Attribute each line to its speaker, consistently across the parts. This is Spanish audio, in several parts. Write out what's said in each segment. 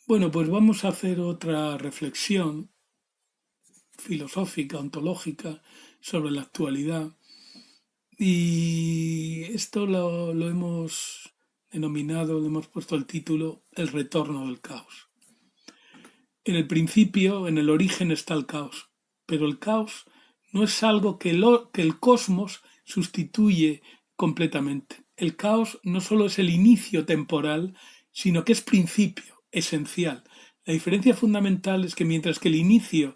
Speaker 1: Bueno, pues vamos a hacer otra reflexión filosófica, ontológica, sobre la actualidad. Y esto lo hemos denominado, le hemos puesto el título El retorno del caos. En el principio, en el origen está el caos, pero el caos no es algo que el cosmos sustituye completamente. El caos no solo es el inicio temporal, sino que es principio, esencial. La diferencia fundamental es que mientras que el inicio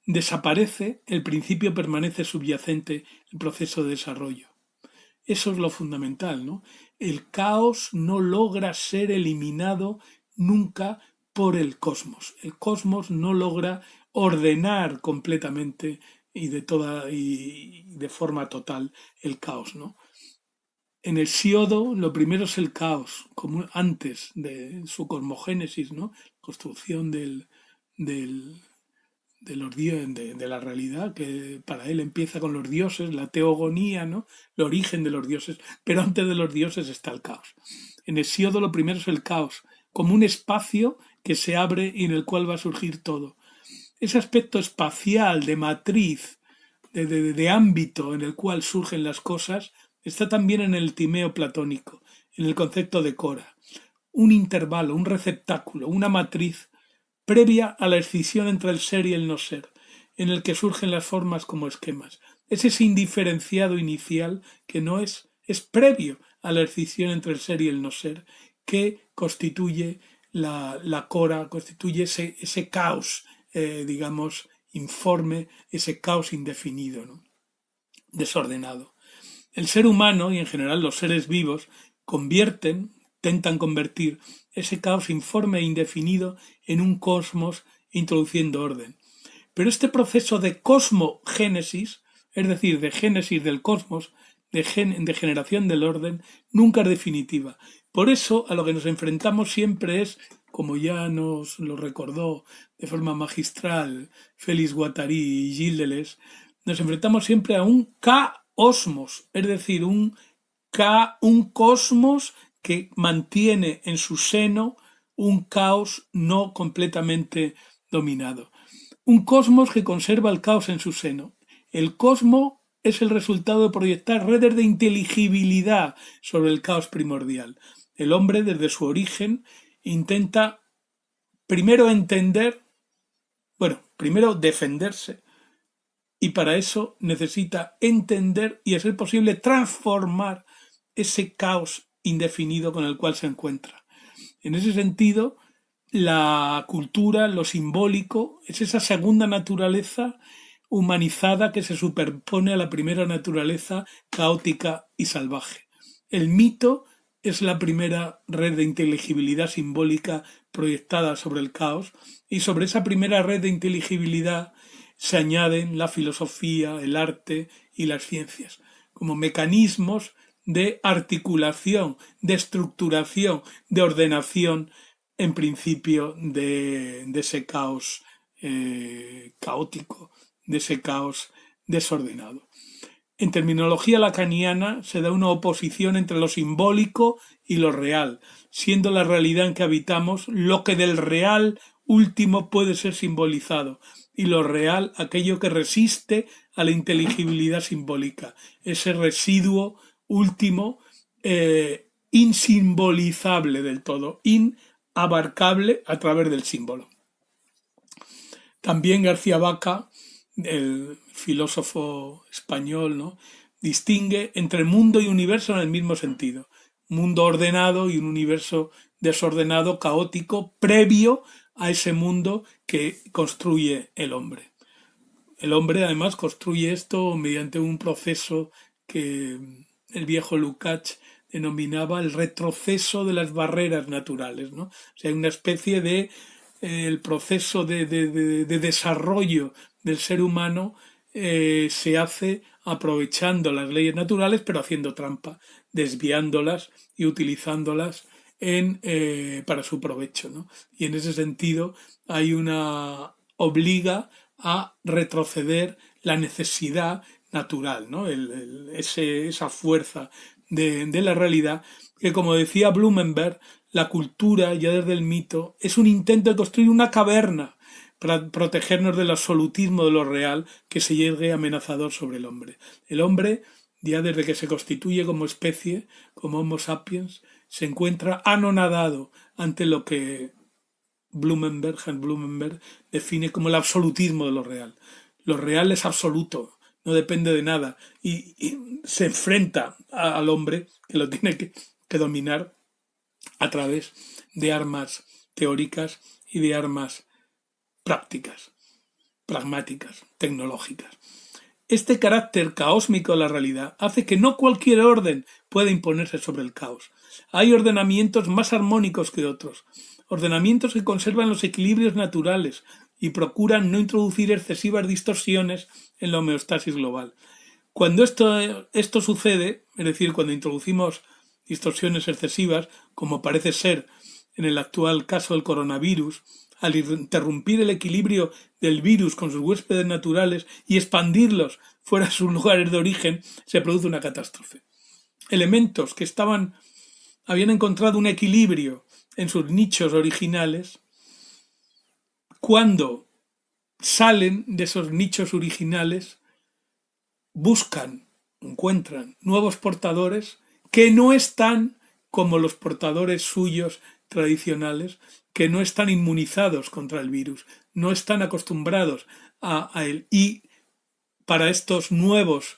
Speaker 1: desaparece, el principio permanece subyacente en proceso de desarrollo. Eso es lo fundamental, ¿no? El caos no logra ser eliminado nunca por el cosmos. El cosmos no logra ordenar completamente y de forma total el caos, ¿no? En el Siodo lo primero es el caos, como antes de su cosmogénesis, ¿no? Construcción del, de la realidad, que para él empieza con los dioses, la teogonía, ¿no? El origen de los dioses, pero antes de los dioses está el caos. En Hesíodo lo primero es el caos, como un espacio que se abre y en el cual va a surgir todo. Ese aspecto espacial, de matriz, de ámbito en el cual surgen las cosas, está también en el timeo platónico, en el concepto de cora. Un intervalo, un receptáculo, una matriz previa a la escisión entre el ser y el no ser, en el que surgen las formas como esquemas. Es ese indiferenciado inicial que no es previo a la escisión entre el ser y el no ser, que constituye la cora, constituye ese caos, digamos, informe, ese caos indefinido, ¿no? Desordenado. El ser humano y en general los seres vivos intentan convertir ese caos informe e indefinido en un cosmos introduciendo orden. Pero este proceso de cosmogénesis, es decir, de génesis del cosmos, de generación del orden, nunca es definitiva. Por eso a lo que nos enfrentamos siempre es, como ya nos lo recordó de forma magistral Félix Guattari y Gilles Deleuze, nos enfrentamos siempre a un caosmos, es decir, un cosmos que mantiene en su seno un caos no completamente dominado. Un cosmos que conserva el caos en su seno. El cosmos es el resultado de proyectar redes de inteligibilidad sobre el caos primordial. El hombre, desde su origen, intenta primero primero defenderse, y para eso necesita entender y, a ser posible, transformar ese caos indefinido con el cual se encuentra. En ese sentido, la cultura, lo simbólico, es esa segunda naturaleza humanizada que se superpone a la primera naturaleza caótica y salvaje. El mito es la primera red de inteligibilidad simbólica proyectada sobre el caos, y sobre esa primera red de inteligibilidad se añaden la filosofía, el arte y las ciencias, como mecanismos de articulación, de estructuración, de ordenación, en principio, de ese caos caótico, de ese caos desordenado. En terminología lacaniana se da una oposición entre lo simbólico y lo real, siendo la realidad en que habitamos lo que del real último puede ser simbolizado, y lo real aquello que resiste a la inteligibilidad simbólica, ese residuo último insimbolizable del todo, inabarcable a través del símbolo. También García Vaca, el filósofo español, ¿no?, distingue entre mundo y universo en el mismo sentido. Mundo ordenado y un universo desordenado, caótico, previo a ese mundo que construye el hombre. El hombre, además, construye esto mediante un proceso que el viejo Lukács denominaba el retroceso de las barreras naturales, ¿no? O sea, una especie de el proceso de desarrollo del ser humano se hace aprovechando las leyes naturales, pero haciendo trampa, desviándolas y utilizándolas para su provecho, ¿no? Y en ese sentido obliga a retroceder la necesidad natural, ¿no? Esa fuerza de la realidad, que, como decía Blumenberg, la cultura, ya desde el mito, es un intento de construir una caverna para protegernos del absolutismo de lo real que se llegue amenazador sobre el hombre. El hombre, ya desde que se constituye como especie, como Homo sapiens, se encuentra anonadado ante lo que Hans Blumenberg, define como el absolutismo de lo real. Lo real es absoluto, no depende de nada, y se enfrenta al hombre que lo tiene que dominar a través de armas teóricas y de armas prácticas, pragmáticas, tecnológicas. Este carácter caósmico de la realidad hace que no cualquier orden pueda imponerse sobre el caos. Hay ordenamientos más armónicos que otros, ordenamientos que conservan los equilibrios naturales y procuran no introducir excesivas distorsiones en la homeostasis global. Cuando esto sucede, es decir, cuando introducimos distorsiones excesivas, como parece ser en el actual caso del coronavirus, al interrumpir el equilibrio del virus con sus huéspedes naturales y expandirlos fuera de sus lugares de origen, se produce una catástrofe. Elementos que habían encontrado un equilibrio en sus nichos originales, cuando salen de esos nichos originales, encuentran nuevos portadores que no están como los portadores suyos tradicionales, que no están inmunizados contra el virus, no están acostumbrados a él. Y para estos nuevos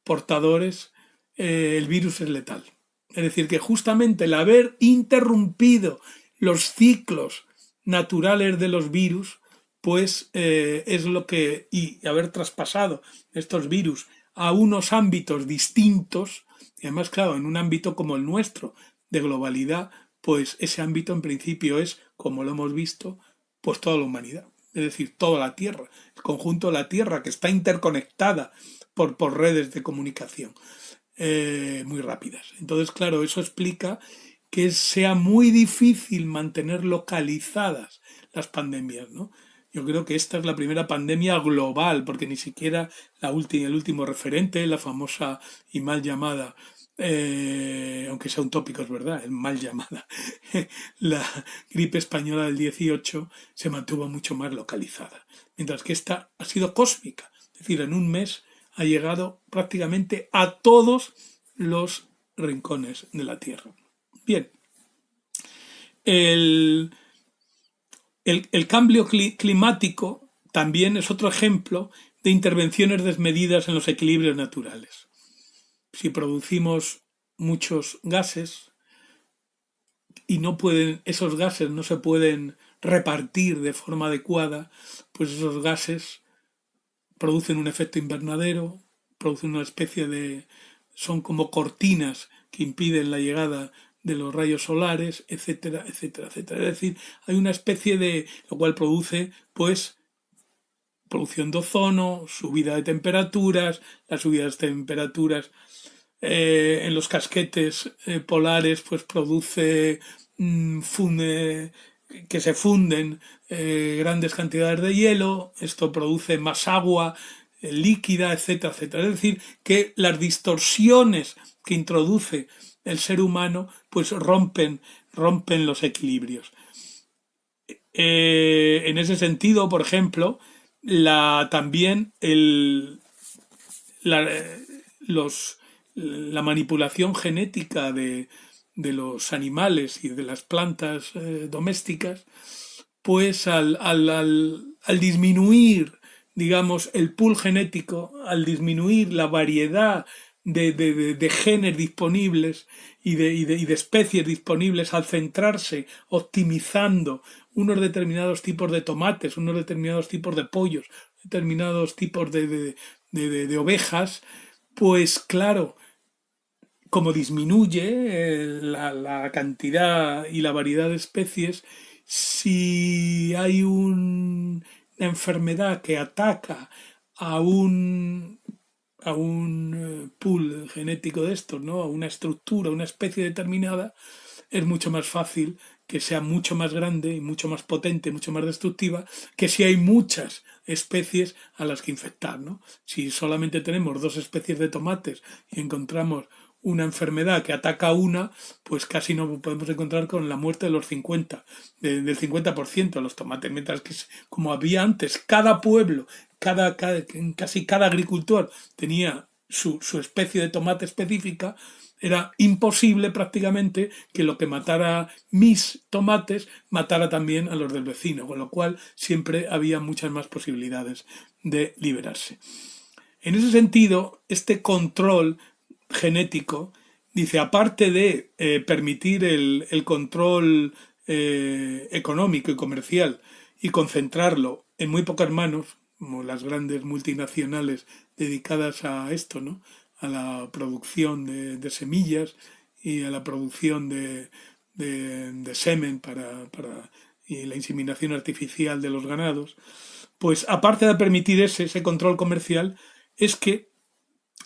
Speaker 1: portadores el virus es letal. Es decir, que justamente el haber interrumpido los ciclos naturales de los virus, pues es lo que, y haber traspasado estos virus a unos ámbitos distintos, y además, claro, en un ámbito como el nuestro, de globalidad, pues ese ámbito en principio es, como lo hemos visto, pues toda la humanidad, es decir, toda la Tierra, el conjunto de la Tierra que está interconectada por redes de comunicación muy rápidas. Entonces, claro, eso explica que sea muy difícil mantener localizadas las pandemias, ¿no? Yo creo que esta es la primera pandemia global, porque ni siquiera el último referente, la famosa y mal llamada, aunque sea un tópico, es verdad, mal llamada, la gripe española del 18 se mantuvo mucho más localizada, mientras que esta ha sido cósmica, es decir, en un mes ha llegado prácticamente a todos los rincones de la Tierra. Bien, el cambio climático también es otro ejemplo de intervenciones desmedidas en los equilibrios naturales. Si producimos muchos gases y esos gases no se pueden repartir de forma adecuada, pues esos gases producen un efecto invernadero, producen una especie son como cortinas que impiden la llegada de los rayos solares, etcétera, etcétera, etcétera. Es decir, hay una especie de, lo cual produce, pues, producción de ozono, subida de temperaturas, las subidas de temperaturas en los casquetes polares, pues produce que se funden grandes cantidades de hielo, esto produce más agua líquida, etcétera, etcétera. Es decir, que las distorsiones que introduce el ser humano pues rompen los equilibrios. En ese sentido, por ejemplo, también la manipulación genética de los animales y de las plantas domésticas, pues al disminuir, digamos, el pool genético, al disminuir la variedad de genes disponibles y de especies disponibles, al centrarse optimizando unos determinados tipos de tomates, unos determinados tipos de pollos, determinados tipos de ovejas, pues claro, como disminuye la cantidad y la variedad de especies, si hay una enfermedad que ataca a un pool genético de estos, ¿no? A una estructura, una especie determinada, es mucho más fácil que sea mucho más grande y mucho más potente, mucho más destructiva, que si hay muchas especies a las que infectar, ¿no? Si solamente tenemos 2 especies de tomates y encontramos una enfermedad que ataca a una, pues casi no podemos encontrar con la muerte de los 50, del 50% de los tomates, mientras que como había antes, cada pueblo, casi cada agricultor tenía su especie de tomate específica, era imposible prácticamente que lo que matara mis tomates matara también a los del vecino, con lo cual siempre había muchas más posibilidades de liberarse. En ese sentido, este control genético, dice, aparte de permitir el control económico y comercial y concentrarlo en muy pocas manos, como las grandes multinacionales dedicadas a esto, ¿no? A la producción de semillas y a la producción de semen y la inseminación artificial de los ganados, pues aparte de permitir ese control comercial, es que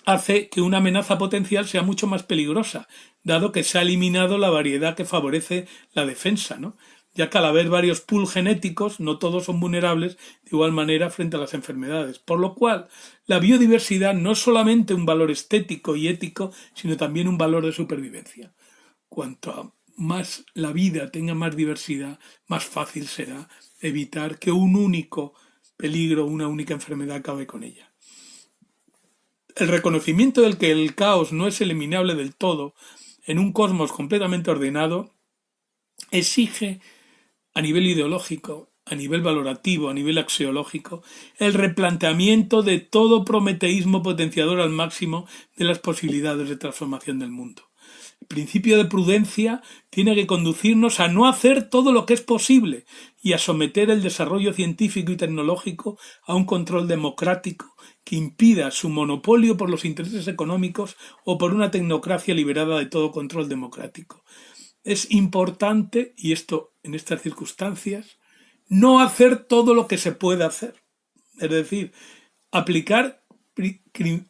Speaker 1: hace que una amenaza potencial sea mucho más peligrosa, dado que se ha eliminado la variedad que favorece la defensa, ¿no? Ya que al haber varios pools genéticos, no todos son vulnerables de igual manera frente a las enfermedades. Por lo cual, la biodiversidad no es solamente un valor estético y ético, sino también un valor de supervivencia. Cuanto más la vida tenga más diversidad, más fácil será evitar que un único peligro, una única enfermedad acabe con ella. El reconocimiento del que el caos no es eliminable del todo en un cosmos completamente ordenado exige a nivel ideológico, a nivel valorativo, a nivel axiológico, el replanteamiento de todo prometeísmo potenciador al máximo de las posibilidades de transformación del mundo. El principio de prudencia tiene que conducirnos a no hacer todo lo que es posible y a someter el desarrollo científico y tecnológico a un control democrático que impida su monopolio por los intereses económicos o por una tecnocracia liberada de todo control democrático. Es importante, y esto en estas circunstancias, no hacer todo lo que se puede hacer. Es decir, aplicar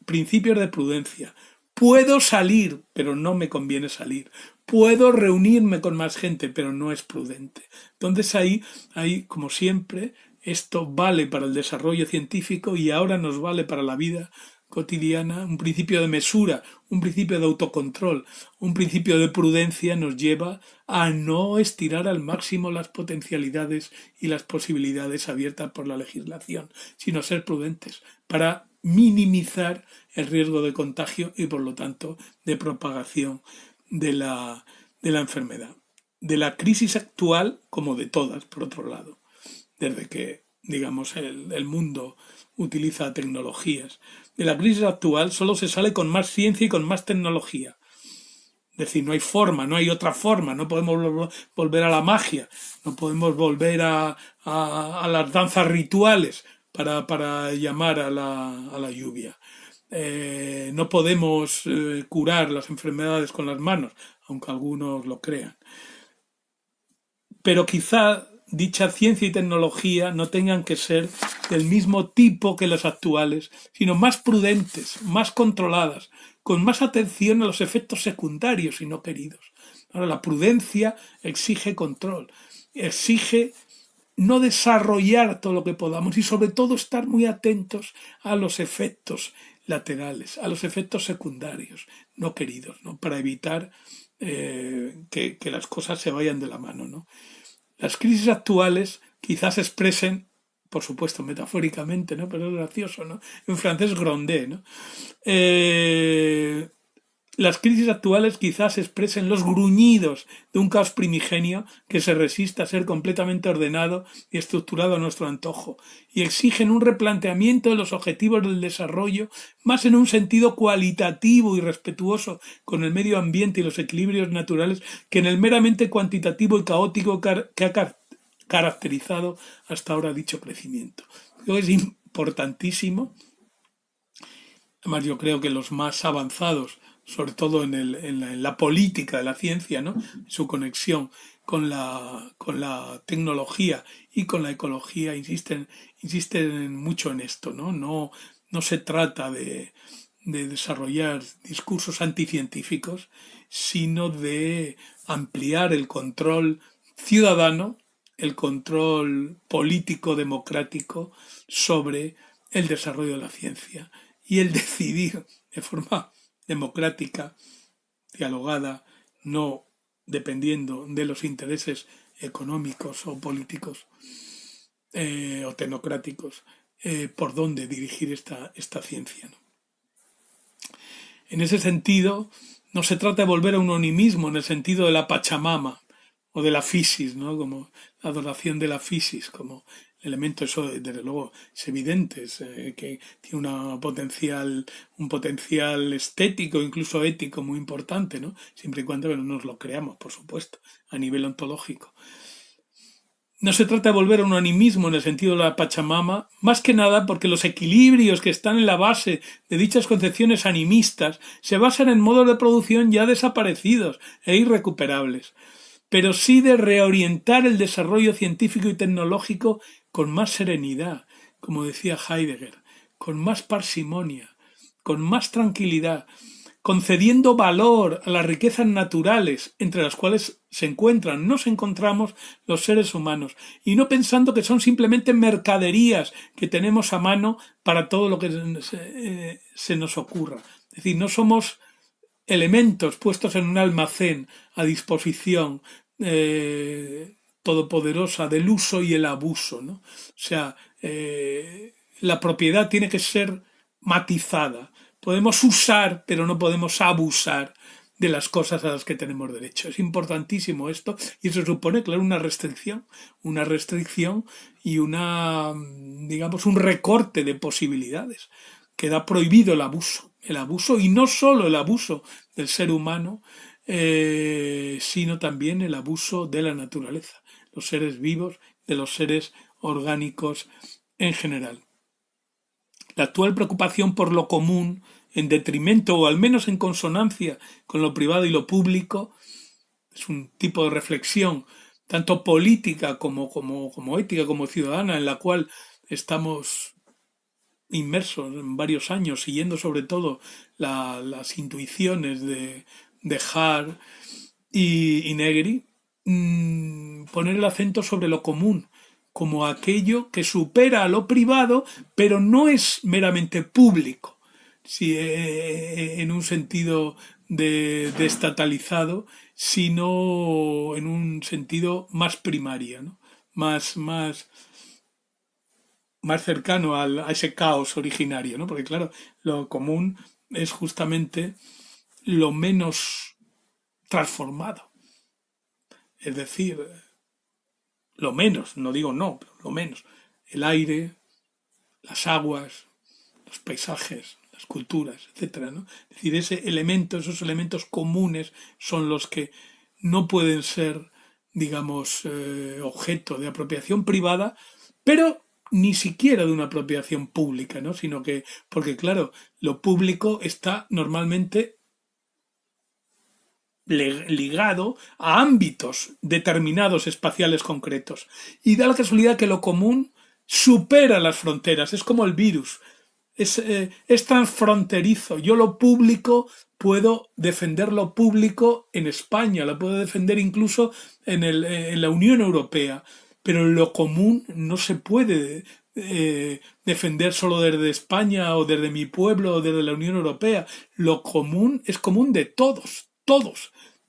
Speaker 1: principios de prudencia. Puedo salir, pero no me conviene salir. Puedo reunirme con más gente, pero no es prudente. Entonces ahí, como siempre, esto vale para el desarrollo científico y ahora nos vale para la vida cotidiana. Un principio de mesura, un principio de autocontrol, un principio de prudencia nos lleva a no estirar al máximo las potencialidades y las posibilidades abiertas por la legislación, sino ser prudentes para minimizar el riesgo de contagio y por lo tanto de propagación de la enfermedad. De la crisis actual como de todas, por otro lado, desde que digamos el mundo utiliza tecnologías. De la crisis actual solo se sale con más ciencia y con más tecnología. Es decir, no hay forma, no hay otra forma, no podemos volver a la magia, no podemos volver a las danzas rituales para llamar a la lluvia. No podemos curar las enfermedades con las manos, aunque algunos lo crean. Pero quizá dicha ciencia y tecnología no tengan que ser del mismo tipo que las actuales, sino más prudentes, más controladas, con más atención a los efectos secundarios y no queridos. Ahora, la prudencia exige control, exige no desarrollar todo lo que podamos y sobre todo estar muy atentos a los efectos laterales, a los efectos secundarios no queridos, ¿no? Para evitar que las cosas se vayan de la mano, ¿no? Las crisis actuales quizás expresen, por supuesto metafóricamente, ¿no? Pero es gracioso, ¿no? En francés grondé, ¿no? Las crisis actuales quizás expresen los gruñidos de un caos primigenio que se resiste a ser completamente ordenado y estructurado a nuestro antojo y exigen un replanteamiento de los objetivos del desarrollo más en un sentido cualitativo y respetuoso con el medio ambiente y los equilibrios naturales que en el meramente cuantitativo y caótico que ha caracterizado hasta ahora dicho crecimiento. Creo que es importantísimo. Además, yo creo que los más avanzados, sobre todo en la política de la ciencia, ¿no? Su conexión con la tecnología y con la ecología, insisten mucho en esto, ¿no? No se trata de desarrollar discursos anticientíficos, sino de ampliar el control ciudadano, el control político democrático sobre el desarrollo de la ciencia y el decidir de forma democrática dialogada, no dependiendo de los intereses económicos o políticos o tecnocráticos, por dónde dirigir esta ciencia, ¿no? En ese sentido, no se trata de volver a un onimismo en el sentido de la Pachamama o de la Fisis, ¿no? Como la adoración de la Fisis, como elemento, eso desde luego es evidente, que tiene un potencial estético, incluso ético muy importante, ¿no? Siempre y cuando no nos lo creamos, por supuesto, a nivel ontológico. No se trata de volver a un animismo en el sentido de la Pachamama, más que nada porque los equilibrios que están en la base de dichas concepciones animistas se basan en modos de producción ya desaparecidos e irrecuperables, pero sí de reorientar el desarrollo científico y tecnológico con más serenidad, como decía Heidegger, con más parsimonia, con más tranquilidad, concediendo valor a las riquezas naturales entre las cuales nos encontramos los seres humanos, y no pensando que son simplemente mercaderías que tenemos a mano para todo lo que se nos ocurra. Es decir, no somos elementos puestos en un almacén a disposición todopoderosa del uso y el abuso, ¿no? O sea, la propiedad tiene que ser matizada. Podemos usar, pero no podemos abusar de las cosas a las que tenemos derecho. Es importantísimo esto, y eso supone, claro, una restricción y digamos, un recorte de posibilidades. Queda prohibido el abuso, y no solo el abuso del ser humano, sino también el abuso de la naturaleza, los seres vivos, de los seres orgánicos en general. La actual preocupación por lo común, en detrimento o al menos en consonancia con lo privado y lo público, es un tipo de reflexión tanto política como ética, como ciudadana, en la cual estamos inmersos en varios años, siguiendo sobre todo las intuiciones de Hart y Negri, poner el acento sobre lo común, como aquello que supera a lo privado, pero no es meramente público, en un sentido de estatalizado, sino en un sentido más primario, ¿no? más cercano a ese caos originario, ¿no? Porque claro, lo común es justamente lo menos transformado. Es decir, lo menos, no digo no, pero lo menos. El aire, las aguas, los paisajes, las culturas, etcétera, ¿no? Es decir, esos elementos comunes son los que no pueden ser, digamos, objeto de apropiación privada, pero ni siquiera de una apropiación pública, ¿no? Sino que, porque claro, lo público está normalmente ligado a ámbitos determinados espaciales concretos. Y da la casualidad que lo común supera las fronteras, es como el virus, es transfronterizo. Yo lo público puedo defender lo público en España, lo puedo defender incluso en la Unión Europea, pero lo común no se puede defender solo desde España o desde mi pueblo o desde la Unión Europea. Lo común es común de todos,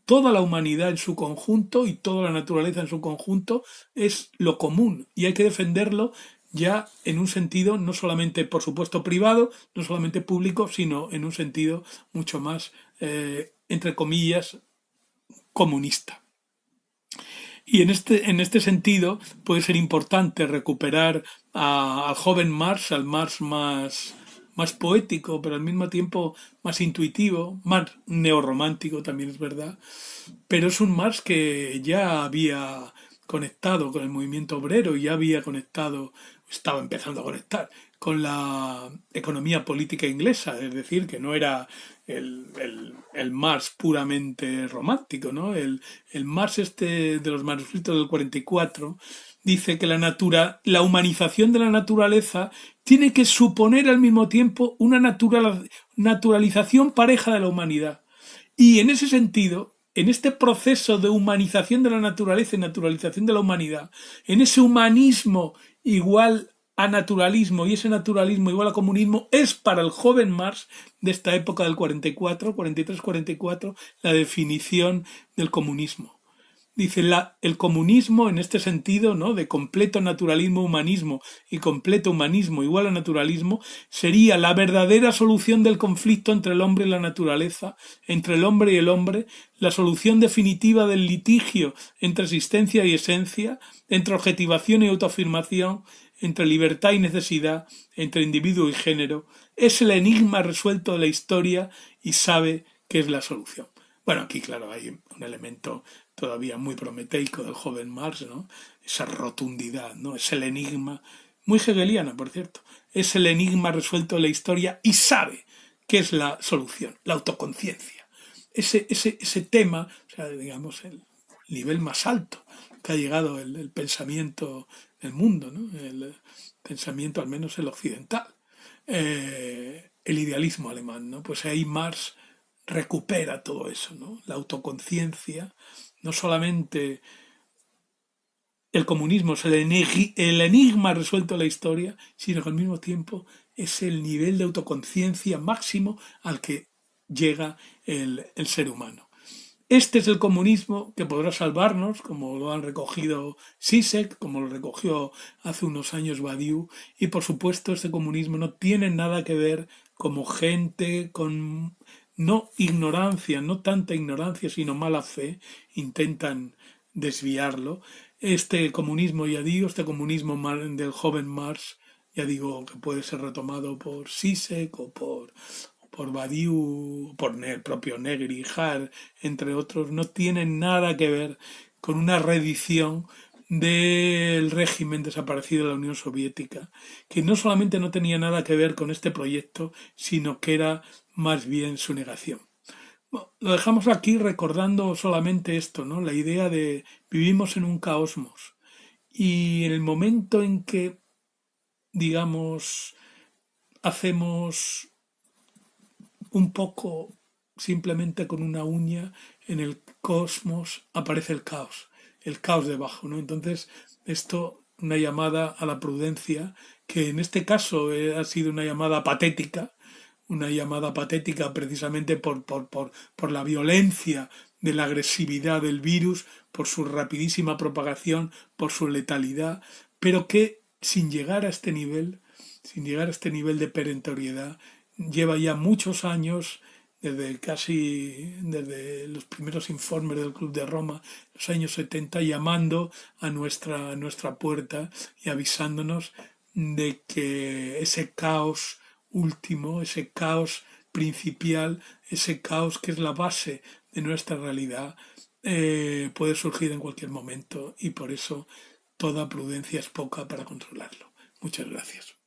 Speaker 1: toda la humanidad en su conjunto y toda la naturaleza en su conjunto es lo común, y hay que defenderlo ya en un sentido no solamente, por supuesto, privado, no solamente público, sino en un sentido mucho más, entre comillas, comunista. Y en este sentido puede ser importante recuperar al joven Marx, al Marx más poético, pero al mismo tiempo más intuitivo, más neorromántico también es verdad, pero es un Marx que ya había conectado con el movimiento obrero, ya había estaba empezando a conectar con la economía política inglesa, es decir, que no era el Marx puramente romántico, ¿no? El Marx de los manuscritos del 44 dice que la humanización de la naturaleza tiene que suponer al mismo tiempo una naturalización pareja de la humanidad. Y en ese sentido, en este proceso de humanización de la naturaleza y naturalización de la humanidad, en ese humanismo igual a naturalismo y ese naturalismo igual a comunismo es para el joven Marx de esta época del 44, 43, 44 la definición del comunismo. Dice, el comunismo en este sentido, ¿no?, de completo naturalismo humanismo y completo humanismo igual a naturalismo, sería la verdadera solución del conflicto entre el hombre y la naturaleza, entre el hombre y el hombre, la solución definitiva del litigio entre existencia y esencia, entre objetivación y autoafirmación, entre libertad y necesidad, entre individuo y género. Es el enigma resuelto de la historia y sabe que es la solución. Bueno, aquí claro hay un elemento todavía muy prometeico del joven Marx, ¿no? Esa rotundidad, ¿no? Es el enigma, muy hegeliana, por cierto, es el enigma resuelto de la historia y sabe que es la solución, la autoconciencia. Ese tema, o sea, digamos, el nivel más alto que ha llegado el pensamiento del mundo, ¿no? El pensamiento, al menos el occidental, el idealismo alemán, ¿no? Pues ahí Marx recupera todo eso, ¿no? La autoconciencia, no solamente el comunismo es el enigma resuelto de la historia, sino que al mismo tiempo es el nivel de autoconciencia máximo al que llega el ser humano. Este es el comunismo que podrá salvarnos, como lo han recogido Zizek, como lo recogió hace unos años Badiou, y por supuesto este comunismo no tiene nada que ver como gente con no ignorancia, no tanta ignorancia, sino mala fe, intentan desviarlo. Este comunismo, ya digo, este comunismo del joven Marx, ya digo que puede ser retomado por Zizek o por Badiou, por el propio Negri, Har, entre otros, no tienen nada que ver con una reedición del régimen desaparecido de la Unión Soviética, que no solamente no tenía nada que ver con este proyecto, sino que era más bien su negación. Bueno, lo dejamos aquí recordando solamente esto, ¿no? La idea de vivimos en un caosmos y en el momento en que, digamos, hacemos un poco simplemente con una uña en el cosmos aparece el caos debajo, ¿no? Entonces, esto, una llamada a la prudencia, que en este caso ha sido una llamada patética precisamente por la violencia de la agresividad del virus, por su rapidísima propagación, por su letalidad, pero que sin llegar a este nivel de perentoriedad, lleva ya muchos años, desde los primeros informes del Club de Roma, los años 70, llamando a nuestra puerta y avisándonos de que ese caos último, ese caos principal, ese caos que es la base de nuestra realidad, puede surgir en cualquier momento y por eso toda prudencia es poca para controlarlo. Muchas gracias.